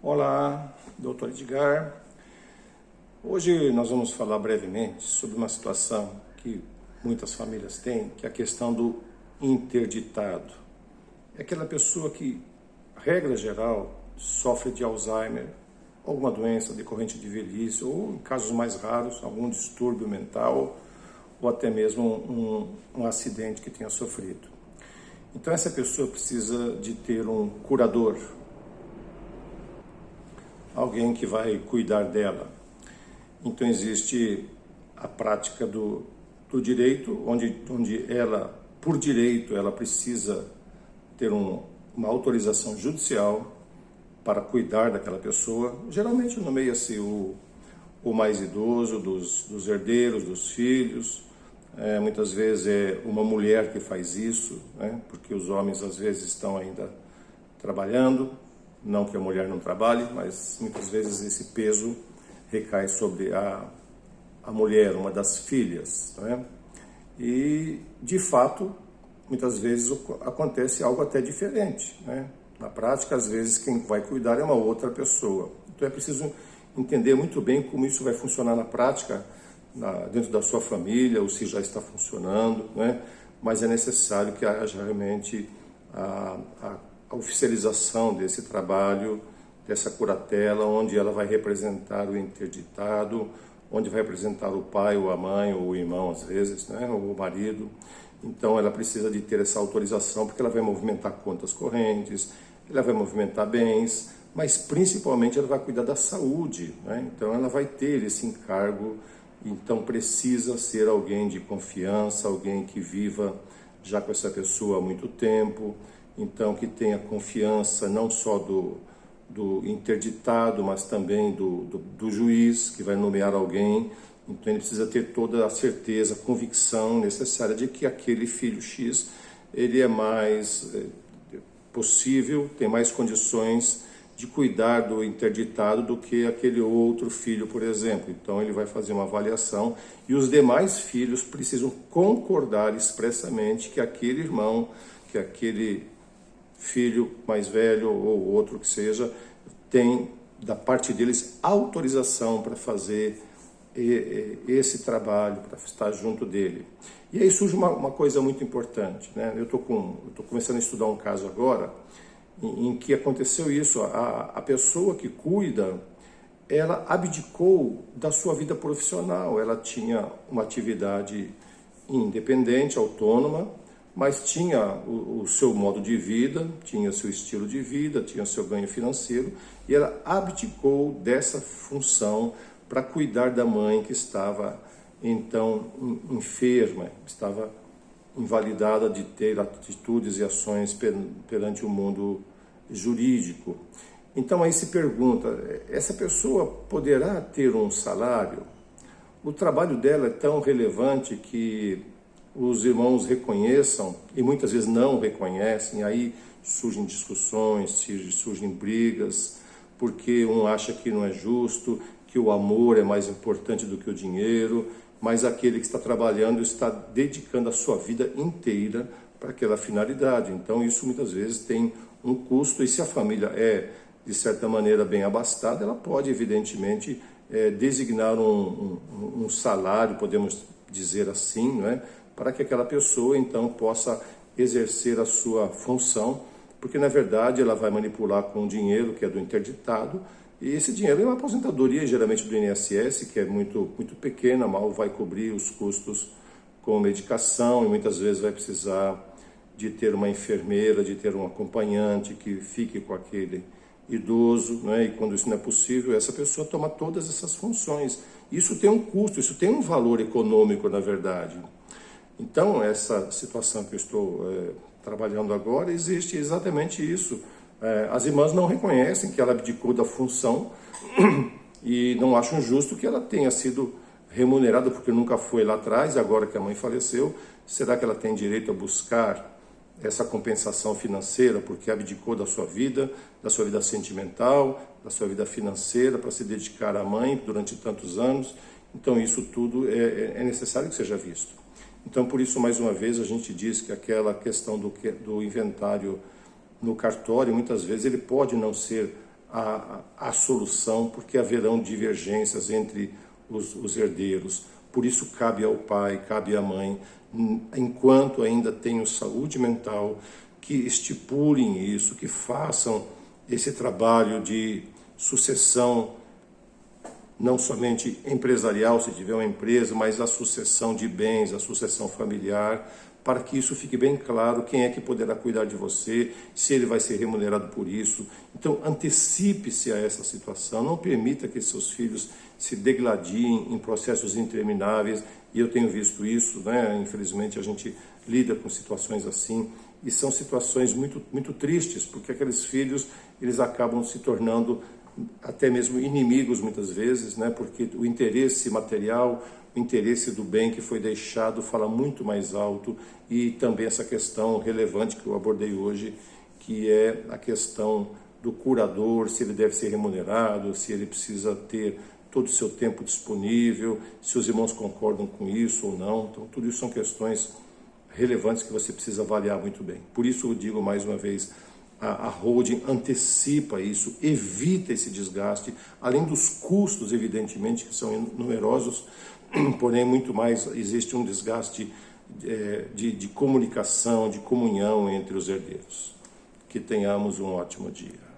Olá, doutor Edgar. Hoje nós vamos falar brevemente sobre uma situação que muitas famílias têm, que é a questão do interditado. É aquela pessoa que, regra geral, sofre de Alzheimer, alguma doença decorrente de velhice, ou em casos mais raros, algum distúrbio mental, ou até mesmo um acidente que tenha sofrido. Então essa pessoa precisa de ter um curador, alguém que vai cuidar dela. Então existe a prática do direito, onde ela, por direito, ela precisa ter uma autorização judicial para cuidar daquela pessoa. Geralmente nomeia-se o mais idoso, dos herdeiros, dos filhos. Muitas vezes é uma mulher que faz isso, né? Porque os homens às vezes estão ainda trabalhando. Não que a mulher não trabalhe, mas muitas vezes esse peso recai sobre a mulher, uma das filhas, né? E, de fato, muitas vezes acontece algo até diferente, né? Na prática, às vezes, quem vai cuidar é uma outra pessoa. Então é preciso entender muito bem como isso vai funcionar na prática, dentro da sua família, ou se já está funcionando, né? Mas é necessário que haja realmente a oficialização desse trabalho, dessa curatela, onde ela vai representar o interditado, onde vai representar o pai, ou a mãe, ou o irmão, às vezes, né, ou o marido. Então ela precisa de ter essa autorização, porque ela vai movimentar contas correntes, ela vai movimentar bens, mas principalmente ela vai cuidar da saúde, né? Então ela vai ter esse encargo, então precisa ser alguém de confiança, alguém que viva já com essa pessoa há muito tempo, então que tenha confiança não só do interditado, mas também do juiz que vai nomear alguém. Então ele precisa ter toda a certeza, a convicção necessária de que aquele filho X, ele é mais possível, tem mais condições de cuidar do interditado do que aquele outro filho, por exemplo. Então ele vai fazer uma avaliação e os demais filhos precisam concordar expressamente que aquele irmão, que aquele filho mais velho ou outro que seja, tem da parte deles autorização para fazer esse trabalho, para estar junto dele. E aí surge uma coisa muito importante, né? Eu estou começando a estudar um caso agora em que aconteceu isso. A pessoa que cuida, ela abdicou da sua vida profissional. Ela tinha uma atividade independente, autônoma, mas tinha o seu modo de vida, tinha seu estilo de vida, tinha seu ganho financeiro, e ela abdicou dessa função para cuidar da mãe que estava, então, enferma, estava invalidada de ter atitudes e ações perante o mundo jurídico. Então aí se pergunta, essa pessoa poderá ter um salário? O trabalho dela é tão relevante que os irmãos reconheçam, e muitas vezes não reconhecem, aí surgem discussões, surgem brigas, porque um acha que não é justo, que o amor é mais importante do que o dinheiro, mas aquele que está trabalhando está dedicando a sua vida inteira para aquela finalidade. Então isso muitas vezes tem um custo, e se a família é, de certa maneira, bem abastada, ela pode, evidentemente, designar um salário, podemos dizer assim, não é? Para que aquela pessoa, então, possa exercer a sua função, porque, na verdade, ela vai manipular com o dinheiro que é do interditado, e esse dinheiro é uma aposentadoria, geralmente do INSS, que é muito, muito pequena, mal vai cobrir os custos com medicação, e muitas vezes vai precisar de ter uma enfermeira, de ter um acompanhante que fique com aquele idoso, né? E quando isso não é possível, essa pessoa toma todas essas funções. Isso tem um custo, isso tem um valor econômico, na verdade. Então, essa situação que eu estou trabalhando agora, existe exatamente isso. As irmãs não reconhecem que ela abdicou da função e não acham justo que ela tenha sido remunerada, porque nunca foi lá atrás, e agora que a mãe faleceu, será que ela tem direito a buscar essa compensação financeira, porque abdicou da sua vida sentimental, da sua vida financeira, para se dedicar à mãe durante tantos anos? Então, isso tudo é necessário que seja visto. Então, por isso, mais uma vez, a gente diz que aquela questão do inventário no cartório, muitas vezes, ele pode não ser a solução, porque haverão divergências entre os herdeiros. Por isso cabe ao pai, cabe à mãe, enquanto ainda tenham saúde mental, que estipulem isso, que façam esse trabalho de sucessão, não somente empresarial, se tiver uma empresa, mas a sucessão de bens, a sucessão familiar, para que isso fique bem claro, quem é que poderá cuidar de você, se ele vai ser remunerado por isso. Então, antecipe-se a essa situação, não permita que seus filhos se degladiem em processos intermináveis, e eu tenho visto isso, né? Infelizmente a gente lida com situações assim, e são situações muito tristes, porque aqueles filhos, eles acabam se tornando até mesmo inimigos muitas vezes, né? Porque o interesse material, o interesse do bem que foi deixado fala muito mais alto, e também essa questão relevante que eu abordei hoje, que é a questão do curador, se ele deve ser remunerado, se ele precisa ter todo o seu tempo disponível, se os irmãos concordam com isso ou não. Então, tudo isso são questões relevantes que você precisa avaliar muito bem. Por isso eu digo mais uma vez, a holding antecipa isso, evita esse desgaste, além dos custos, evidentemente, que são numerosos, porém muito mais existe um desgaste de comunicação, de comunhão entre os herdeiros. Que tenhamos um ótimo dia.